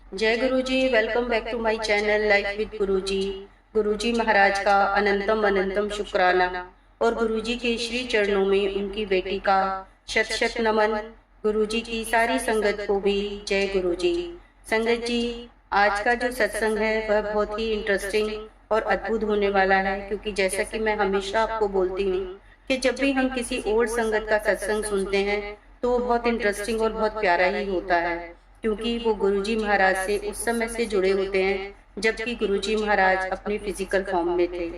जय Guru ji. Welcome back to my channel life with Guru ji. गुरु जी महाराज का अनंतम अनंतम शुक्राना और गुरु जी के श्री चरणों में उनकी बेटी का शत शत नमन। गुरु जी की सारी संगत को भी जय गुरु जी। संगत जी, आज का जो सत्संग है वह बहुत ही इंटरेस्टिंग और अद्भुत होने वाला है, क्योंकि जैसा कि मैं हमेशा आपको बोलती हूँ कि जब भी हम किसी और संगत का सत्संग सुनते हैं तो वो बहुत इंटरेस्टिंग और बहुत प्यारा ही होता है, क्योंकि वो गुरुजी महाराज से उस समय से जुड़े होते हैं जबकि गुरुजी महाराज अपने फिजिकल फॉर्म में थे।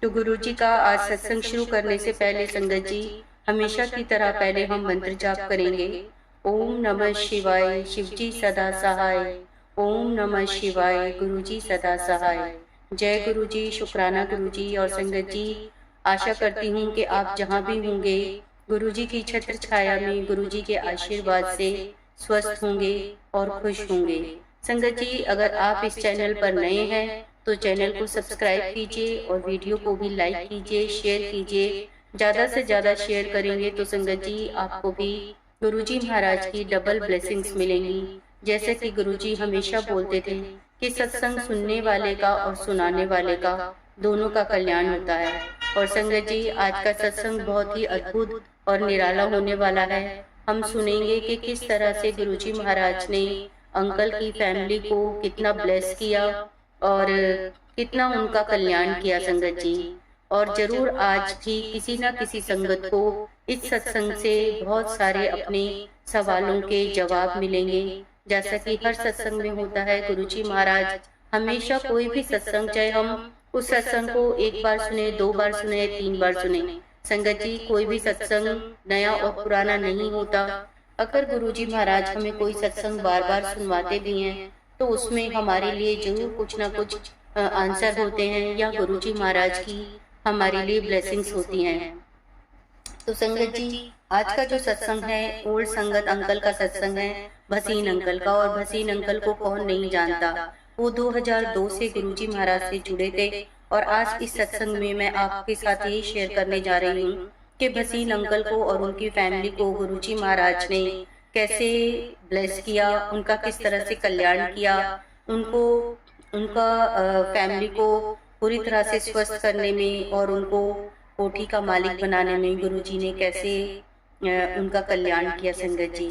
तो गुरुजी का आज सत्संग शुरू करने से पहले संगत जी, हमेशा की तरह पहले हम मंत्र जाप करेंगे। ओम नमः शिवाय, शिवजी सदा सहाय। ओम नमः शिवाय, गुरुजी सदा सहाय। जय गुरुजी, शुक्राना गुरुजी। और संगत जी, आशा करती हूँ कि आप जहाँ भी होंगे गुरुजी की छत्र छाया में गुरुजी के आशीर्वाद से स्वस्थ होंगे और खुश होंगे। संगत जी, अगर आप इस चैनल पर नए हैं तो चैनल को सब्सक्राइब कीजिए और वीडियो को भी लाइक कीजिए, शेयर कीजिए। ज़्यादा से ज़्यादा शेयर करेंगे तो संगत जी आपको भी गुरुजी महाराज की डबल ब्लेसिंग्स मिलेंगी। जैसे कि गुरुजी हमेशा बोलते थे कि सत्संग सुनने वाले का और सुनाने वाले का दोनों का कल्याण होता है। और संगत जी, आज का सत्संग बहुत ही अद्भुत और निराला होने वाला है। हम सुनेंगे कि किस तरह से गुरुजी महाराज ने अंकल की फैमिली को कितना ब्लेस किया और कितना उनका कल्याण किया संगत जी। और जरूर आज भी किसी न किसी संगत को इस सत्संग से बहुत सारे अपने सवालों के जवाब मिलेंगे। जैसा कि हर सत्संग में होता है, गुरुजी महाराज हमेशा कोई भी सत्संग, चाहे हम उस सत्संग को एक बार सुने, दो बार सुने, तीन बार सुने, संगत जी कोई भी सत्संग नया और पुराना नहीं होता। अगर गुरुजी महाराज हमें कोई सत्संग बार बार सुनवाते भी हैं तो उसमें हमारे लिए जरूर कुछ ना कुछ आंसर होते हैं या गुरुजी महाराज की हमारे लिए ब्लेसिंग्स होती हैं। तो संगत जी, आज का जो सत्संग है ओल्ड संगत अंकल का सत्संग है, भसीन अंकल का। और भसीन अंकल को कौन नहीं जानता, वो 2002 से गुरुजी महाराज से जुड़े थे। और आज इस सत्संग में मैं आपके साथ यही शेयर करने जा रही हूँ कि भसीन अंकल को और उनकी फैमिली को गुरुजी महाराज ने कैसे ब्लेस किया, उनका किस तरह से कल्याण किया, उनको उनका फैमिली को पूरी तरह से स्वस्थ करने में और उनको कोठी का मालिक बनाने में गुरुजी ने कैसे उनका कल्याण किया संगत जी।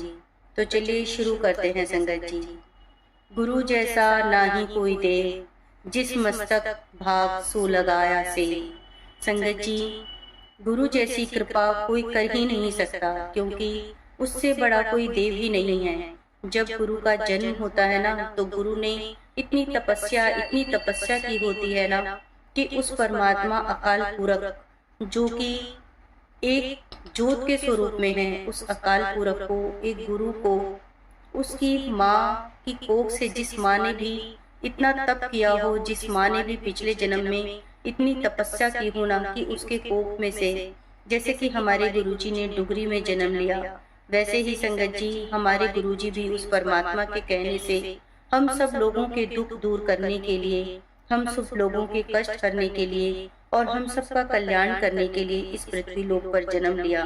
तो चलिए शुरू करते हैं संगत जी। गुरु जैसा ना ही कोई दे, जिस मस्तक भाग सो लगाया से। संगत जी, गुरु जैसी कृपा कोई कर ही नहीं सकता, क्योंकि उससे बड़ा कोई देव ही नहीं है। जब गुरु का जन्म होता है ना, तो गुरु ने इतनी तपस्या की होती है ना कि उस परमात्मा अकाल पुरख, जो कि एक ज्योत के स्वरूप में है, उस अकाल पुरख को, एक गुरु को, उसकी माँ की कोख से, जिस माँ ने भी इतना तप किया हो, जिस माँ ने भी पिछले जन्म में इतनी तपस्या की हो ना, कि उसके कोख में से, जैसे कि हमारे गुरुजी ने डुगरी में जन्म लिया, वैसे ही संगत जी हमारे गुरुजी भी उस परमात्मा के कहने से हम सब लोगों के दुख दूर करने के लिए, हम सब लोगों के कष्ट करने के लिए और हम सबका कल्याण करने के लिए इस पृथ्वी लोक पर जन्म लिया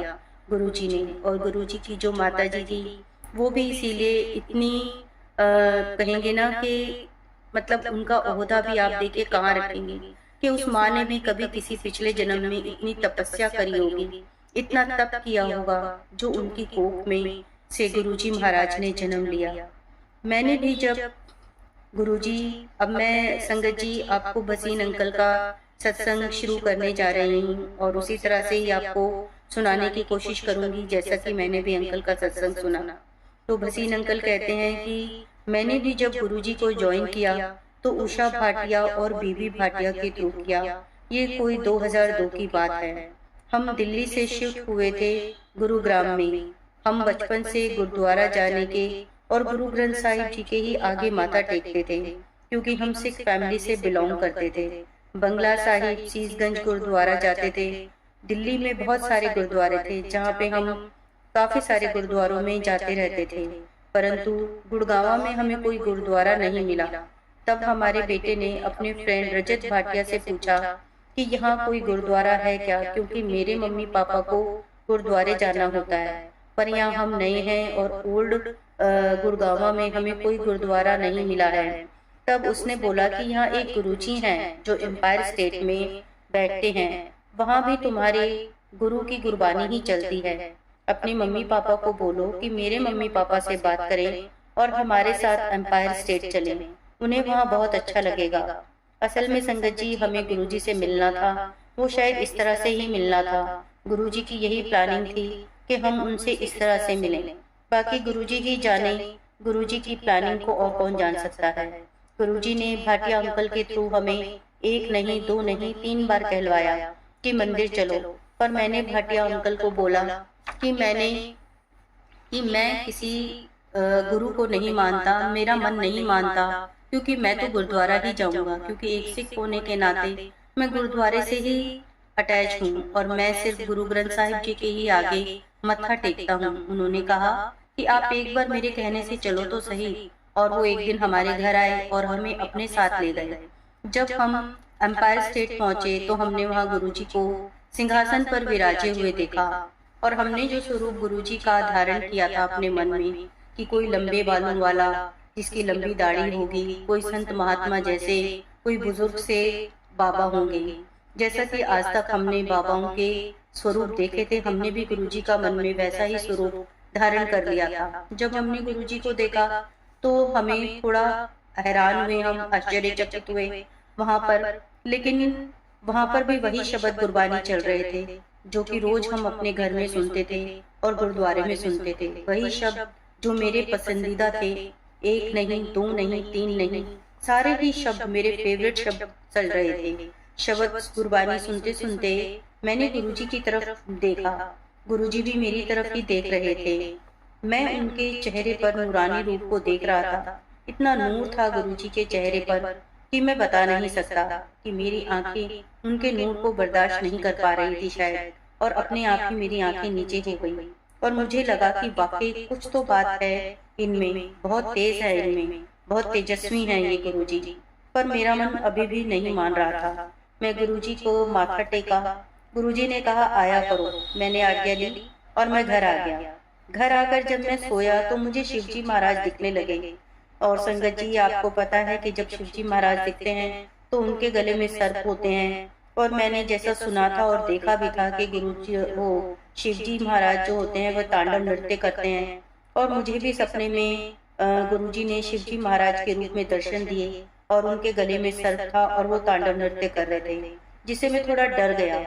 गुरुजी ने। और गुरुजी की जो माता जी थी वो भी इसीलिए इतनी कहेंगे ना कि मतलब उनका ओहदा भी आप देखिए कहाँ रखेंगे, कि उस माँ ने भी कभी किसी पिछले जन्म में इतनी तपस्या करी होगी, इतना तप किया होगा, जो उनकी कोख में से गुरुजी महाराज ने जन्म लिया। मैंने भी जब गुरुजी, अब मैं संगत जी आपको भसीन अंकल का सत्संग शुरू करने जा रही हूँ और उसी तरह से ही आपको सुनाने की कोशिश करूंगी जैसा कि मैंने भी अंकल का सत्संग सुना। तो भसीन अंकल कहते हैं कि मैंने भी जब गुरुजी को ज्वाइन किया तो उषा भाटिया और बीबी भाटिया के थ्रू किया। ये कोई 2002 की बात है। हम दिल्ली से शिफ्ट हुए थे गुरुग्राम में। हम बचपन से गुरुद्वारा जाने के और गुरु ग्रंथ साहिब जी के ही आगे माथा टेकते थे, क्योंकि हम सिख फैमिली से बिलोंग करते थे। बंगला साहिब, सीसगंज गुरुद्वारा जाते थे। दिल्ली में बहुत सारे गुरुद्वारे थे जहाँ पे हम काफी सारे गुरुद्वारों में जाते रहते थे, परंतु गुड़गांव में हमें कोई गुरुद्वारा नहीं मिला। तब हमारे बेटे ने अपने फ्रेंड रजत भाटिया से पूछा कि यहाँ कोई गुरुद्वारा है क्या, क्योंकि मेरे मम्मी पापा को गुरुद्वारे जाना होता है, पर यहाँ हम नए हैं और ओल्ड गुड़गांव में हमें कोई गुरुद्वारा नहीं मिला है। तब उसने बोला कि यहाँ एक गुरुजी हैं जो एम्पायर स्टेट में बैठते हैं, वहाँ भी तुम्हारे गुरु की गुरबानी ही चलती है। अपनी मम्मी पापा को बोलो कि मेरे मम्मी पापा से बात करें और हमारे साथ एम्पायर स्टेट चलें, उन्हें वहाँ बहुत अच्छा लगेगा। असल में संगत जी, हमें गुरुजी से मिलना था, वो शायद इस तरह से ही मिलना था। गुरुजी की यही प्लानिंग थी कि हम उनसे इस तरह से मिलें। बाकी गुरुजी ही जाने गुरुजी की प्लानिंग को और कौन जान सकता है। गुरुजी ने भाटिया अंकल के थ्रू हमें एक नहीं, दो नहीं, 3 बार कहलवाया कि मंदिर चलो, पर मैंने भाटिया अंकल को बोला कि मैं किसी गुरु को नहीं मानता, मेरा मन नहीं मानता, क्योंकि मैं तो गुरुद्वारा ही जाऊंगा, क्योंकि एक सिख होने के नाते मैं गुरुद्वारे से ही अटैच हूँ और मैं सिर्फ गुरु ग्रंथ साहिब जी के ही आगे मत्था टेकता हूँ। उन्होंने कहा कि आप एक बार मेरे कहने से चलो तो सही, और वो एक दिन हमारे घर आए और हमें अपने साथ ले गए। जब हम एम्पायर स्टेट पहुंचे तो हमने वहाँ गुरुजी को सिंहासन पर विराजे हुए देखा, और हमने जो स्वरूप गुरुजी का धारण किया था अपने मन में कि कोई लंबे बालों वाला जिसकी लंबी दाढ़ी होगी, कोई संत महात्मा जैसे, कोई बुजुर्ग से बाबा होंगे, जैसा कि आज तक हमने बाबाओं के स्वरूप देखे थे, हमने भी गुरुजी का मन में वैसा ही स्वरूप धारण कर लिया था। जब हमने गुरुजी को देखा तो हमें थोड़ा हैरान हुए, हम आश्चर्यचकित हुए वहां पर, लेकिन वहां पर भी वही शब्द गुरबानी चल रहे थे जो कि रोज हम अपने घर में सुनते थे और गुरुद्वारे में सुनते थे। वही शब्द जो मेरे पसंदीदा थे, एक नहीं, दो नहीं, 3 नहीं, सारे ही शब्द मेरे फेवरेट शब्द चल रहे थे। शब्द गुरबानी सुनते सुनते मैंने गुरुजी की तरफ देखा, गुरुजी भी मेरी तरफ ही देख रहे थे। मैं उनके चेहरे पर नूरानी रूप को देख रहा था। इतना नूर था गुरुजी के चेहरे पर कि मैं बता नहीं सकता कि मेरी आंखें उनके नूर को बर्दाश्त नहीं कर पा रही थी शायद, और अपने आप ही मेरी आंखें नीचे हो गई और मुझे लगा कि वाकई कुछ तो बात है इनमें, बहुत तेज है इनमें, बहुत तेजस्वी हैं ये गुरुजी। पर मेरा मन अभी भी नहीं मान रहा था। मैं गुरुजी को माथा टेका। गुरुजी ने कहा आया करो। मैंने आज्ञा ली और मैं घर आ गया। घर आकर जब मैं सोया तो मुझे शिवजी महाराज दिखने लगे। और संगत जी, आपको पता है कि जब शिवजी महाराज दिखते हैं तो उनके गले में सर्प होते हैं, और मैंने जैसा सुना था और देखा भी था कि गुरुजी वो शिवजी महाराज जो होते हैं वह तांडव नृत्य करते हैं, और मुझे भी सपने में गुरुजी ने शिवजी महाराज के रूप में दर्शन दिए और उनके गले में सर्प था और वो तांडव नृत्य कर रहे थे, जिससे मैं थोड़ा डर गया।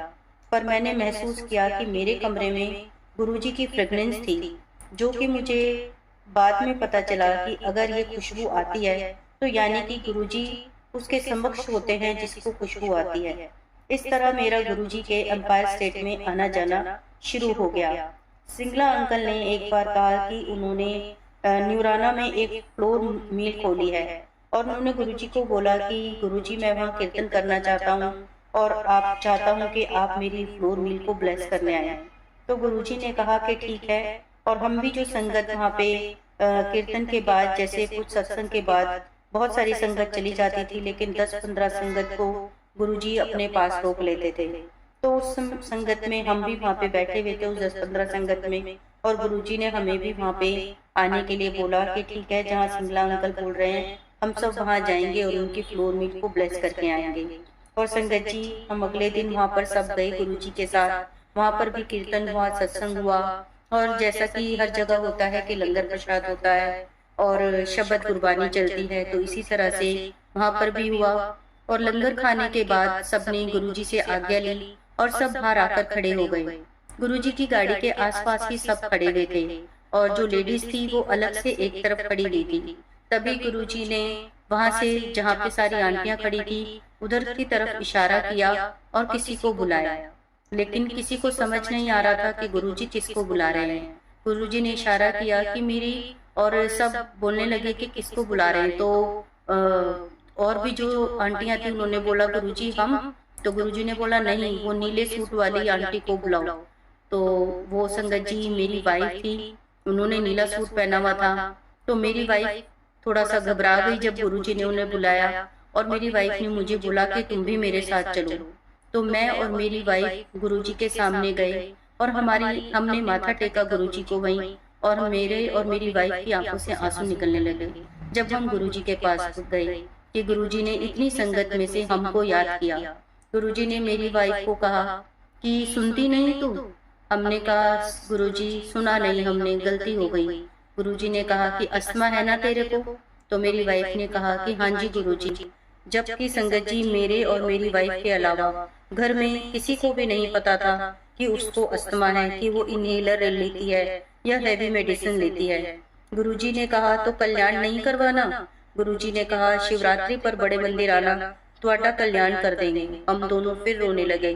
पर मैंने महसूस किया कि मेरे कमरे में गुरुजी की फ्रेग्रेंस थी, जो कि मुझे बाद में पता चला कि अगर ये खुशबू आती है तो यानी कि गुरुजी उसके समक्ष होते हैं जिसको खुशबू आती है। इस तरह मेरा गुरुजी के एम्पायर स्टेट में आना जाना शुरू हो गया। सिंगला अंकल ने एक बार कहा कि उन्होंने न्यूराना में एक फ्लोर मिल खोली है, और उन्होंने गुरुजी को बोला कि गुरुजी मैं वहाँ कीर्तन करना चाहता हूँ और आप चाहता हूँ कि आप मेरी फ्लोर मिल को ब्लेस करने आए। तो गुरुजी ने कहा कि ठीक है, और हम भी जो संगत वहाँ पे कीर्तन के बाद, जैसे कुछ सत्संग के बाद बहुत सारी संगत चली जाती थी, लेकिन 10-15 संगत को गुरुजी अपने पास रोक लेते थे। तो उस संगत में हम भी वहाँ पे बैठे हुए थे, उस 10-15 संगत में, और गुरुजी ने हमें भी वहाँ पे आने के लिए बोला कि ठीक है, जहाँ सिंगला अंकल बोल रहे हैं हम सब वहाँ जाएंगे और उनकी फ्लोर मिल को ब्लेस करके आएंगे। और संगत जी, हम अगले दिन वहाँ पर सब गए गुरुजी के साथ। वहाँ पर भी कीर्तन हुआ, सत्संग हुआ, और जैसा कि हर जगह होता है कि लंगर प्रसाद होता है और शब्द गुरबानी चलती है, तो इसी तरह से वहाँ पर भी हुआ। और लंगर खाने के बाद सबने गुरुजी से आज्ञा ली और सब बाहर आकर खड़े हो गए। गुरुजी की गाड़ी के आसपास ही सब खड़े हुए थे, और जो लेडीज थी वो अलग से एक तरफ खड़ी हुई थी। तभी गुरुजी ने वहां से, जहाँ पे सारी आंटियां खड़ी थी, उधर की तरफ इशारा किया और किसी को बुलाया, लेकिन किसी को समझ नहीं आ रहा था कि गुरुजी किसको बुला रहे हैं। गुरुजी ने इशारा किया कि मेरी, और सब बोलने लगे कि किसको बुला रहे हैं। तो और भी जो आंटियां थी उन्होंने बोला गुरुजी हम। तो गुरुजी ने बोला नहीं, वो नीले सूट वाली आंटी को बुलाओ। तो वो संगत जी मेरी वाइफ थी, उन्होंने नीला सूट पहना हुआ था। तो मेरी वाइफ थोड़ा सा घबरा गई जब गुरुजी ने उन्हें बुलाया, और मेरी वाइफ ने मुझे बोला कि तुम भी मेरे साथ चलो। तो मैं और मेरी वाइफ गुरुजी के सामने गए और हमने माथा टेका गुरुजी को वहीं, और मेरे और मेरी वाइफ की आंखों से आंसू निकलने लगे जब हम गुरुजी के पास गए कि गुरुजी ने इतनी संगत में से हमको याद किया। गुरुजी ने मेरी वाइफ को कहा कि सुनती नहीं तू? हमने कहा गुरुजी सुना नहीं, हमने गलती हो गई। गुरुजी ने कहा कि अस्थमा है ना तेरे को? तो मेरी वाइफ ने कहा कि हाँ जी गुरुजी। जबकि संगत जी मेरे और मेरी वाइफ के अलावा घर में किसी को भी नहीं पता था कि उसको अस्थमा है, कि वो इनहेलर लेती है या हैवी मेडिसिन लेती है। गुरुजी ने कहा तो कल्याण नहीं करवाना? गुरुजी ने कहा शिवरात्रि पर बड़े मंदिर आना, तुम्हारा कल्याण कर देंगे। हम दोनों फिर रोने लगे।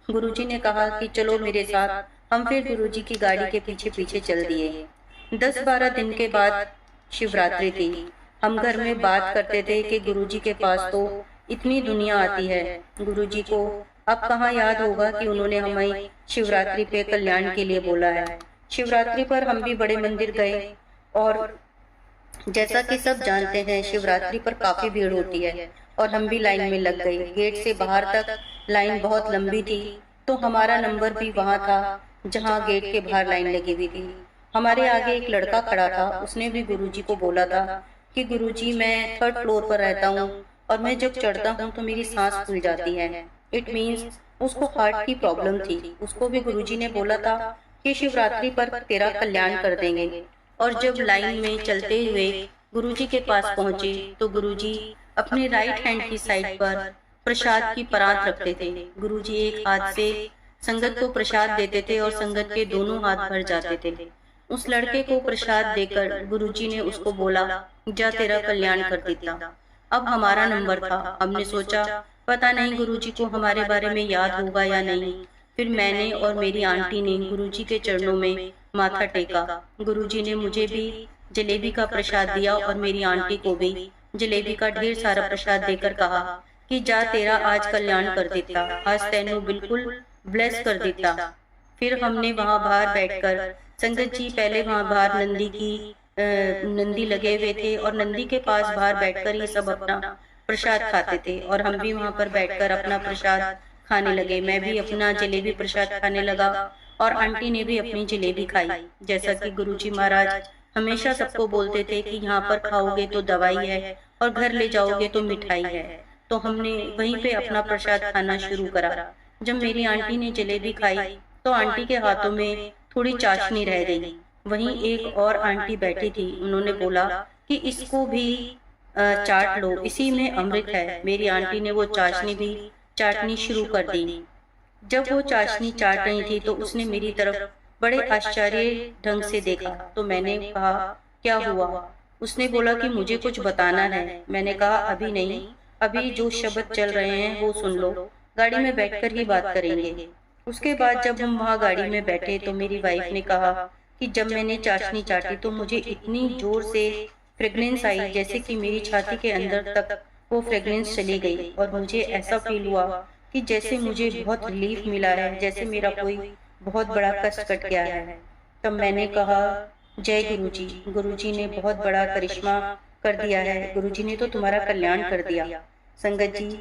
गुरुजी ने कहा कि चलो मेरे साथ। हम फिर गुरुजी की गाड़ी के पीछे पीछे चल दिए। 10-12 दिन के बाद शिवरात्रि थी। हम घर में बात करते थे कि गुरुजी के पास तो इतनी दुनिया आती है, गुरुजी को अब कहाँ याद होगा कि उन्होंने हमें शिवरात्रि पे कल्याण के लिए बोला है। शिवरात्रि पर हम भी बड़े मंदिर गए और जैसा कि सब जानते हैं शिवरात्रि पर काफी भीड़ होती है और हम भी लाइन में लग गए। गेट से बाहर तक लाइन बहुत लंबी थी, तो हमारा नंबर भी वहाँ था जहाँ गेट के बाहर लाइन लगी हुई थी। हमारे आगे एक लड़का खड़ा था, उसने भी गुरुजी को बोला था कि गुरुजी मैं 3rd फ्लोर पर रहता हूँ और मैं जब चढ़ता हूँ तो मेरी सांस फूल जाती है। इट मीन्स उसको हार्ट की प्रॉब्लम थी। उसको भी गुरुजी ने बोला था कि शिवरात्रि पर तेरा कल्याण कर देंगे। और जब लाइन में चलते हुए गुरुजी के पास पहुंचे तो गुरुजी अपने राइट हैंड की साइड पर प्रसाद की परात रखते थे। गुरुजी एक हाथ से संगत को प्रसाद देते थे और संगत के दोनों हाथ भर जाते थे। उस लड़के को प्रसाद देकर गुरुजी ने उसको बोला जा तेरा कल्याण कर देता। अब हमारा नंबर था। हमने सोचा पता नहीं गुरुजी को हमारे बारे में याद होगा या नहीं। फिर मैंने और मेरी आंटी ने गुरुजी के चरणों में माथा टेका। गुरुजी ने मुझे भी जलेबी का प्रसाद दिया और मेरी आंटी को भी जलेबी का ढेर सारा प्रसाद देकर कहा कि जा तेरा आज कल्याण कर देता, आज तेनू बिल्कुल ब्लेस कर देता। फिर हमने वहाँ बाहर बैठकर संगत जी पहले वहाँ बाहर नंदी लगे हुए थे और नंदी के पास बाहर बैठकर ये सब अपना प्रसाद खाते थे और हम भी वहाँ पर बैठकर अपना प्रसाद खाने लगे। मैं भी अपना जलेबी प्रसाद खाने लगा और आंटी ने भी अपनी जलेबी खाई। जैसा कि गुरुजी महाराज हमेशा सबको बोलते थे कि यहाँ पर खाओगे तो दवाई है और घर ले जाओगे तो मिठाई है, तो हमने वहीं पे अपना प्रसाद खाना शुरू करा। जब मेरी आंटी ने जलेबी खाई तो आंटी के हाथों में थोड़ी चाशनी रह गई। वहीं एक और आंटी बैठी थी, उन्होंने बोला कि इसको भी चाट लो, इसी में अमृत है। मेरी आंटी ने वो चाशनी भी चाटनी शुरू कर दी। जब वो चाशनी चाट रही थी तो उसने मेरी तरफ बड़े आश्चर्य ढंग से देखा। तो मैंने कहा क्या हुआ? उसने बोला कि मुझे कुछ बताना है। मैंने कहा अभी नहीं, अभी जो शब्द चल रहे हैं वो सुन लो, गाड़ी में बैठकर ही बात करेंगे। उसके बाद जब हम वहाँ गाड़ी में बैठे तो मेरी वाइफ ने कहा कि जब मैंने चाशनी चाटी तो मुझे इतनी जोर से फ्रेग्रेंस आई जैसे कि मेरी छाती के अंदर तक वो फ्रेग्रेंस चली गई और मुझे ऐसा फील हुआ कि जैसे मुझे बहुत रिलीफ मिला है, जैसे मेरा कोई बहुत बड़ा कष्ट कट गया है। तब मैंने कहा जय गुरुजी, गुरुजी ने बहुत बड़ा करिश्मा कर दिया है, गुरुजी ने तो तुम्हारा कल्याण कर दिया। संगत जी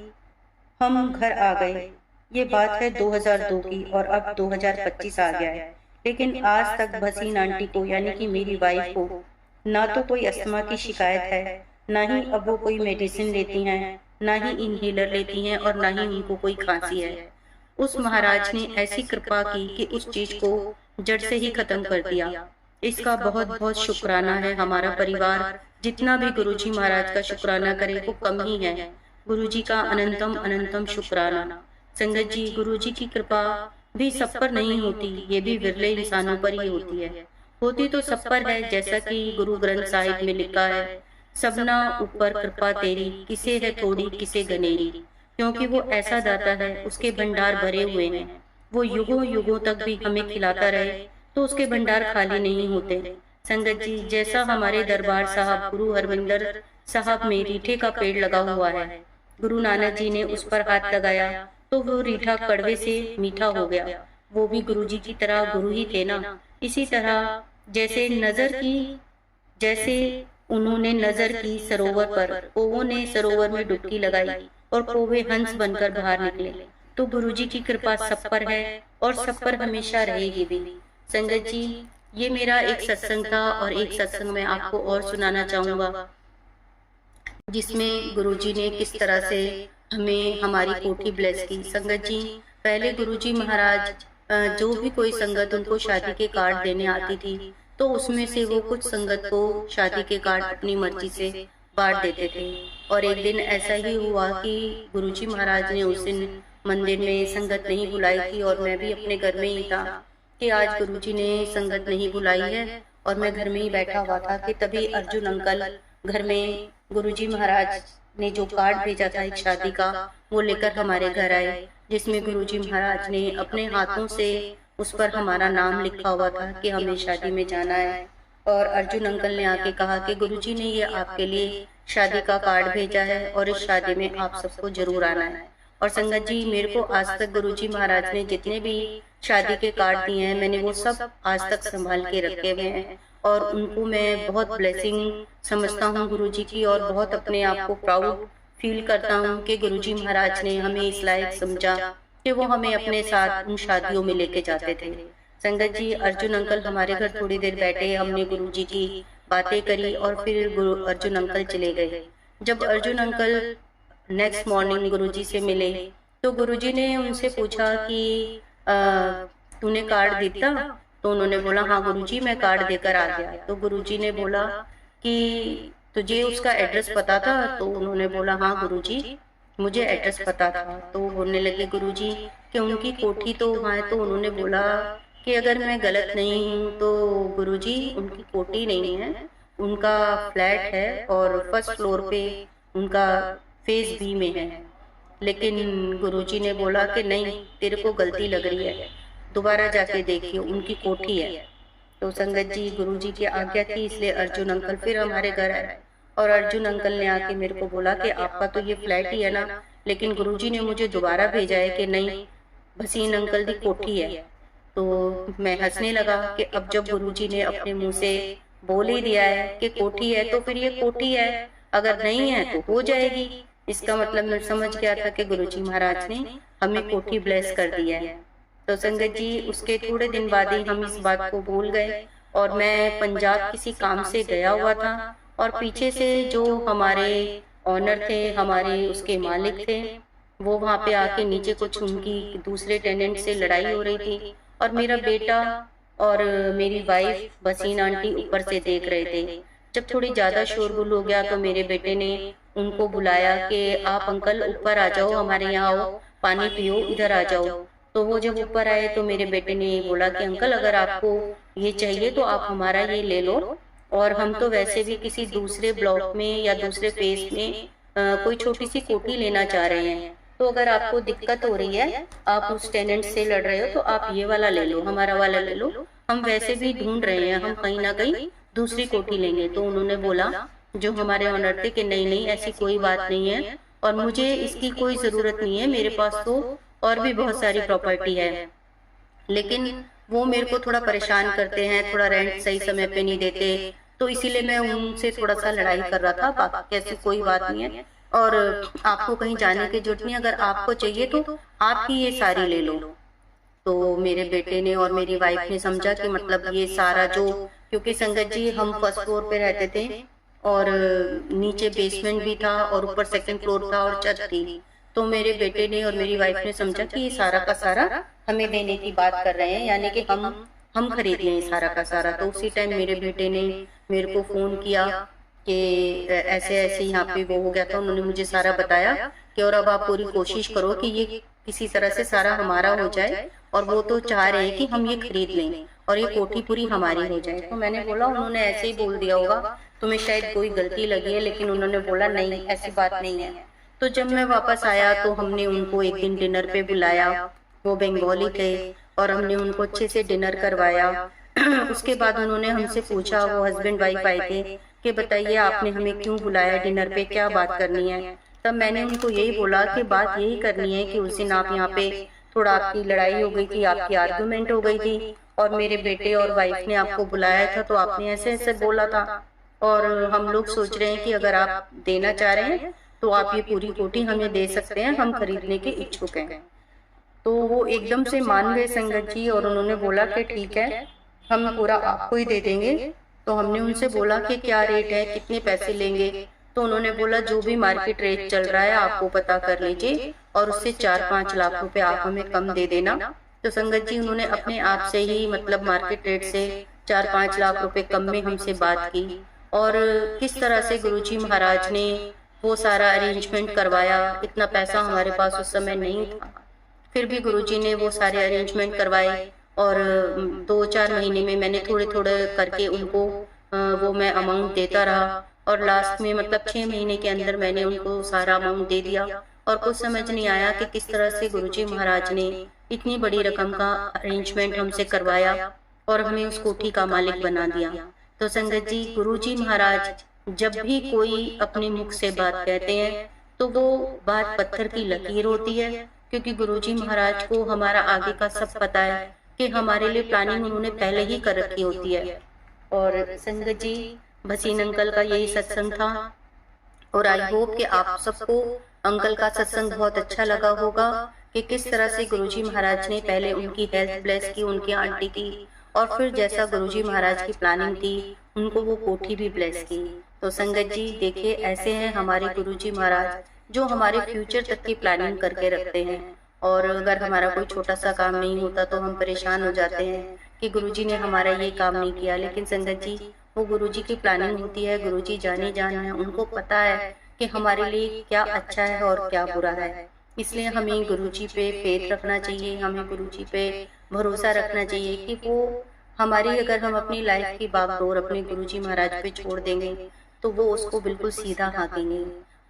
हम घर आ गए। ये बात है 2002 की और अब 2025 आ गया है, लेकिन आज तक भसीन आंटी को यानी कि मेरी वाइफ को ना तो कोई अस्थमा की शिकायत है, ना ही अब वो कोई मेडिसिन लेती हैं, ना ही इनहेलर लेती हैं और ना ही उनको कोई खांसी है। उस महाराज ने ऐसी कृपा की कि उस चीज को जड़ से ही खत्म कर दिया। इसका बहुत बहुत शुक्राना है। हमारा परिवार जितना भी गुरुजी महाराज का शुक्राना करे वो कम ही है। गुरुजी का अनंतम अनंतम शुक्राना। संगत जी गुरुजी की कृपा भी सब पर नहीं होती, ये भी विरले इंसानों पर ही होती है। होती तो सब पर है, जैसा कि गुरु ग्रंथ साहिब में लिखा है सबना ऊपर कृपा तेरी, किसे है थोड़ी किसे गनेरी। क्योंकि वो ऐसा दाता है, उसके भंडार भरे हुए हैं। वो युगों युगों तक भी हमें खिलाता रहे तो उसके भंडार खाली नहीं होते। संगत जी जैसा हमारे दरबार साहब गुरु हरविंदर साहब में रीठे का पेड़ लगा हुआ है, गुरु नानक जी ने उस पर हाथ लगाया तो वो रीठा कड़वे से मीठा हो गया। वो भी गुरु जी की तरह गुरु ही थे ना। इसी तरह जैसे उन्होंने नजर की सरोवर पर, कौवों ने सरोवर में डुबकी लगाई और कौवे हंस बनकर बाहर निकले। तो गुरुजी की कृपा सब पर है और सब पर हमेशा रहेगी भी। संगत जी ये मेरा एक सत्संग था और एक सत्संग मैं आपको और सुनाना चाहूँगा, जिसमें गुरुजी ने किस तरह से हमें हमारी कोठी ब्लेस की। संगत जी, पहले गुरुजी महाराज जो भी कोई संगत उनको शादी के कार्ड देने आती थी, तो उसमें से वो कुछ संगत को शादी के कार्ड अपनी मर्जी से बांट देते थे। और एक दिन ऐसा ही हुआ कि गुरुजी महाराज ने उस दिन मंदिर में संगत नहीं बुलाई थी और मैं भी अपने घर में ही था कि आज गुरुजी ने संगत नहीं बुलाई है और मैं घर में ही बैठा हुआ था कि तभी अर्जुन अंकल घर में गुरुजी महाराज ने जो कार्ड भेजा था एक शादी का, वो लेकर हमारे घर आए, जिसमें गुरुजी महाराज ने अपने हाथों से उस पर हमारा नाम लिखा हुआ था कि हमें शादी में जाना है। और अर्जुन अंकल ने आके कहा कि गुरुजी ने ये आपके लिए शादी का कार्ड भेजा है और इस शादी में आप सबको जरूर आना है। और संगत जी, मेरे को आज तक गुरुजी महाराज ने जितने भी शादी के कार्ड दिए हैं, मैंने वो सब आज तक संभाल के रखे हुए हैं और उनको मैं बहुत ब्लेसिंग समझता हूँ गुरुजी की, और बहुत अपने आप को प्राउड फील करता हूँ कि गुरुजी महाराज ने हमें इस लायक समझा कि वो हमें अपने साथ उन शादियों में लेके जाते थे। संगत जी, अर्जुन अंकल हमारे घर थोड़ी देर बैठे, हमने गुरुजी की बातें करी और फिर अर्जुन अंकल चले गए। जब अर्जुन अंकल नेक्स्ट मॉर्निंग गुरुजी से मिले तो गुरुजी ने उनसे पूछा कि तूने कार्ड दिया? तो उन्होंने बोला हाँ गुरुजी, मैं कार्ड देकर आ गया। तो गुरुजी ने बोला कि तुझे उसका एड्रेस पता था? तो उन्होंने बोला हाँ गुरुजी, मुझे एड्रेस पता था। तो बोलने लगे गुरुजी कि उनकी कोठी तो वहाँ है। तो उन्होंने बोला कि अगर मैं गलत नहीं हूँ तो गुरुजी उनकी कोठी नहीं है, उनका फ्लैट है और फर्स्ट फ्लोर पे उनका फेज बी में है। लेकिन गुरुजी ने बोला कि नहीं, तेरे को गलती लग रही है, दोबारा जाके देखियो, उनकी कोठी है। तो संगत जी, गुरुजी की आज्ञा थी, इसलिए अर्जुन अंकल फिर हमारे घर आए और अर्जुन अंकल ने आके मेरे को बोला कि आपका तो ये फ्लैट ही है ना, लेकिन गुरुजी ने मुझे दोबारा भेजा है कि नहीं, भसीन अंकल दी कोठी है। तो मैं हंसने लगा कि अब जब गुरुजी ने अपने मुंह से बोल ही दिया है कि कोठी है तो फिर ये कोठी है, अगर नहीं है तो हो जाएगी। इसका मतलब मैं समझ गया था कि गुरुजी महाराज ने हमें कोठी ब्लेस कर दिया है। तो संगत जी, उसके थोड़े दिन बाद ही हम इस बात को भूल गए और मैं पंजाब किसी काम से गया हुआ था और पीछे से जो हमारे ऑनर थे, हमारे उसके मालिक थे, वो वहाँ पे आके नीचे कुछ उनकी दूसरे टेनेंट से लड़ाई हो रही थी और मेरा बेटा और मेरी वाइफ भसीन आंटी ऊपर से देख रहे थे। जब थोड़ी ज्यादा शोरगुल हो गया तो मेरे बेटे ने उनको बुलाया कि आप अंकल ऊपर आ जाओ, हमारे यहाँ आओ, पानी पियो, इधर आ जाओ। तो वो जब ऊपर आए तो मेरे बेटे ने बोला कि अंकल अगर आपको ये चाहिए तो आप हमारा ये ले लो, और हम तो वैसे भी किसी दूसरे ब्लॉक में या दूसरे फेज में कोई छोटी सी कोठी लेना चाह रहे हैं, तो अगर आपको दिक्कत हो रही है, आप उस टेनेंट से लड़ रहे हो, तो आप ये वाला ले लो, हमारा वाला ले लो, हम वैसे भी ढूंढ रहे हैं, हम कहीं ना कहीं दूसरी कोठी लेंगे। तो उन्होंने बोला जो हमारे ऑनर थे कि नहीं नहीं, ऐसी कोई बात नहीं है और मुझे इसकी कोई जरूरत नहीं है, मेरे पास तो और भी बहुत सारी प्रॉपर्टी है, लेकिन वो मेरे को थोड़ा परेशान करते हैं, थोड़ा रेंट सही समय पे नहीं देते, तो इसीलिए मैं उनसे थोड़ा सा लड़ाई कर रहा था, बाकी ऐसी कोई बात नहीं है और आपको कहीं जाने की जरूरत नहीं, अगर आपको चाहिए तो आप ही ये सारी ले लो। तो मेरे बेटे ने और मेरी वाइफ ने समझा कि मतलब ये सारा जो, क्योंकि संगत जी हम फर्स्ट फ्लोर पे रहते थे और नीचे बेसमेंट भी था और ऊपर सेकंड फ्लोर था और छत थी, तो मेरे बेटे ने और मेरी वाइफ ने समझा कि ये सारा का सारा हमें देने की बात कर रहे हैं, यानी कि हम खरीद लें सारा का सारा। तो उसी टाइम मेरे बेटे ने मेरे को फोन किया कि ऐसे ऐसे यहाँ पे वो हो गया था, उन्होंने मुझे सारा बताया कि और अब आप पूरी कोशिश करो कि ये किसी तरह से सारा हमारा हो जाए, और वो तो चाह रहे हैं कि हम ये खरीद लें और ये कोठी पूरी हमारी हो जाए। तो मैंने बोला उन्होंने ऐसे ही बोल दिया होगा, तुम्हें शायद कोई गलती लगी है, लेकिन उन्होंने बोला नहीं ऐसी बात नहीं है। तो जब मैं वापस आया तो हमने उनको एक दिन डिनर पे बुलाया, वो बंगाली थे और हमने उनको अच्छे से डिनर करवाया। उसके बाद उन्होंने हमसे पूछा, वो हस्बैंड वाइफ आए थे, कि बताइए आपने हमें क्यों बुलाया डिनर पे, क्या बात करनी है। तब मैंने उनको यही बोला कि बात यही करनी है कि उस दिन आप यहाँ पे थोड़ा आपकी लड़ाई हो गई थी, आपकी आर्गुमेंट हो गई थी और मेरे बेटे और वाइफ ने आपको बुलाया था, तो आपने ऐसे ऐसे बोला था और हम लोग सोच रहे हैं कि अगर आप देना चाह रहे हैं तो आप ये पूरी कोठी हमें दे सकते हैं, हम खरीदने के इच्छुक हैं। तो वो एकदम से मान गए संगत जी और उन्होंने बोला कि ठीक है, हम पूरा आपको ही दे देंगे। तो हमने उनसे बोला कि क्या रेट है, कितने पैसे लेंगे। तो उन्होंने बोला जो भी मार्केट रेट चल रहा है आपको पता कर लीजिए और उससे 4-5 लाख रुपए आप हमें कम दे देना। तो संगत जी उन्होंने अपने आप से ही मतलब मार्केट रेट से 4-5 लाख रुपए कम में हमसे बात की। और किस तरह से गुरुजी महाराज ने वो सारा अरेंजमेंट करवाया। इतना पैसा हमारे पास उस समय नहीं था, फिर भी गुरुजी ने वो सारे अरेंजमेंट करवाए। और 2-4 महीने में मैंने थोड़े थोड़े करके उनको वो मैं अमाउंट देता रहा। और लास्ट में मतलब 6 महीने के अंदर मैंने उनको सारा अमाउंट दे दिया। और कुछ समझ नहीं आया कि किस तरह से गुरुजी महाराज ने इतनी बड़ी रकम का अरेंजमेंट हमसे करवाया और हमें उस कोठी का मालिक बना दिया। तो संगत जी गुरुजी महाराज जब भी कोई अपने मुख से बात कहते हैं तो वो बात पत्थर की लकीर होती है, क्योंकि गुरुजी महाराज को हमारा आगे का सब पता है कि हमारे लिए प्लानिंग उन्होंने पहले ही कर रखी होती है। और संगत जी भसीन अंकल का यही सत्संग था और आई होप कि आप सबको अंकल का सत्संग बहुत अच्छा लगा होगा कि किस तरह से गुरुजी महाराज ने पहले उनकी हेल्थ ब्लेस की, उनकी आंटी की, और फिर जैसा गुरुजी महाराज की प्लानिंग थी उनको वो कोठी भी ब्लेस की। तो संगत जी देखिए ऐसे हैं हमारे गुरुजी महाराज जो हमारे फ्यूचर तक की प्लानिंग करके रखते हैं। और अगर हमारा कोई छोटा सा काम नहीं होता तो हम परेशान हो जाते हैं कि गुरुजी ने हमारा ये काम नहीं किया, लेकिन संगत जी वो गुरुजी की प्लानिंग होती है। गुरुजी जाने जान है, उनको पता है कि हमारे लिए क्या अच्छा है और क्या बुरा है। इसलिए हमें गुरुजी पे फेथ रखना चाहिए, हमें गुरुजी पे भरोसा रखना चाहिए कि वो हमारी अगर हम अपनी लाइफ की बागडोर अपने गुरुजी महाराज पे छोड़ देंगे तो वो उसको बिल्कुल सीधा हाँकेंगे।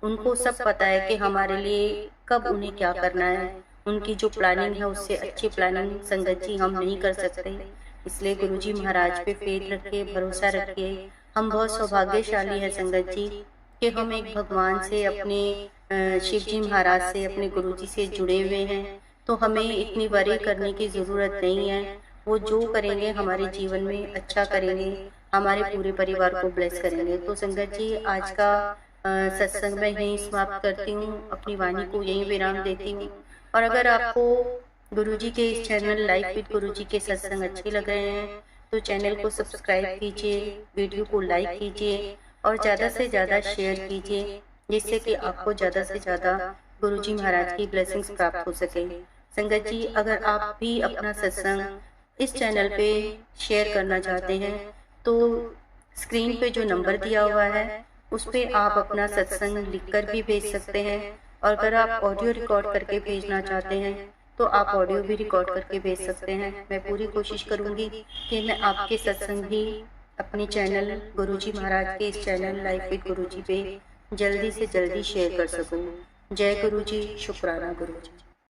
उनको सब पता है कि हमारे लिए कब उन्हें क्या करना है। उनकी जो प्लानिंग है उससे अच्छी प्लानिंग संगत जी हम नहीं कर सकते। इसलिए गुरुजी महाराज पे फेथ रखिए, भरोसा रखिए। हम बहुत सौभाग्यशाली है संगत जी कि हम एक भगवान से, अपने शिव जी महाराज से, अपने गुरुजी से जुड़े हुए हैं। तो हमें इतनी वरी करने की ज़रूरत नहीं है। वो जो करेंगे हमारे जीवन में अच्छा करेंगे, हमारे पूरे परिवार को ब्लेस करेंगे। तो संगत जी आज का सत्संग मैं यहीं समाप्त करती हूँ, अपनी वाणी को यहीं विराम देती हूँ। और अगर आपको गुरुजी के इस चैनल लाइफ विद गुरुजी के सत्संग अच्छे लग रहे हैं तो चैनल को सब्सक्राइब कीजिए, वीडियो को लाइक कीजिए और ज़्यादा से ज़्यादा शेयर कीजिए, जिससे कि आपको ज़्यादा से ज़्यादा गुरुजी महाराज की ब्लेसिंग्स प्राप्त हो सके। संगत जी अगर आप भी अपना सत्संग इस चैनल पे शेयर करना चाहते हैं तो स्क्रीन पे जो नंबर दिया हुआ है उस पर आप अपना सत्संग लिखकर भी भेज सकते हैं। और अगर आप ऑडियो रिकॉर्ड करके भेजना चाहते हैं तो आप ऑडियो भी रिकॉर्ड करके भेज सकते हैं। मैं पूरी कोशिश करूंगी कि मैं आपके सत्संग भी अपने चैनल गुरुजी महाराज के इस चैनल लाइफ विद गुरुजी पे जल्दी से जल्दी शेयर कर सकूं। जय गुरुजी, शुक्राना गुरुजी।